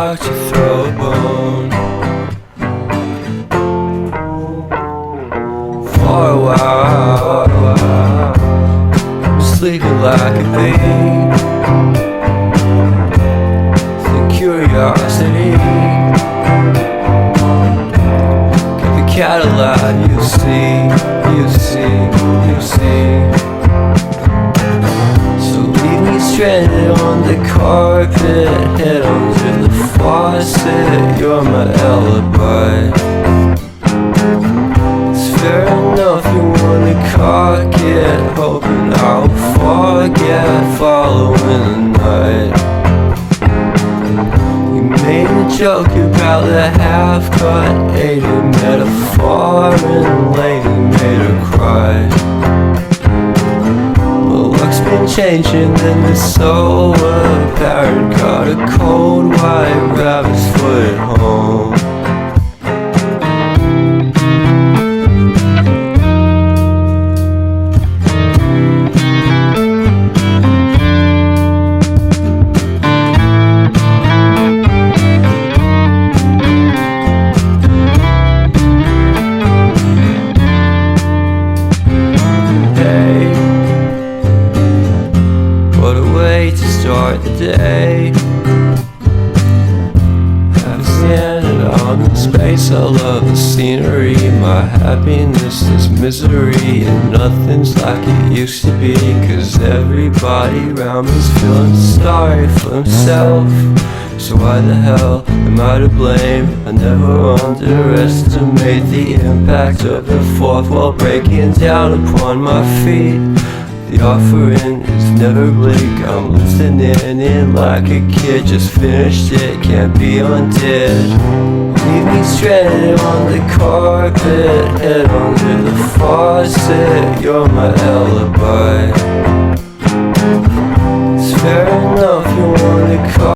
like to throw a bone. For a while, I'm sleeping like a babe. The curiosity, get the Cadillac, you see. Stranded on the carpet, head under the faucet. You're my alibi. It's fair enough you wanna cock it, hoping I'll forget following the night. You made a joke about the half-cut, ate a metaphor and lady made her cry. Been changing and it's so apparent. Got a cold white rabbit's foot at home. What a way to start the day. Haven't standing on in space. I love the scenery. My happiness is misery, and nothing's like it used to be. Cause everybody around me's feeling sorry for himself. So why the hell am I to blame? I never underestimate the impact of the fourth wall breaking down upon my feet. The offering is never bleak. I'm listening in like a kid. Just finished it, can't be undid. Leave me stranded on the carpet, head under the faucet. You're my alibi. It's fair enough you wanna call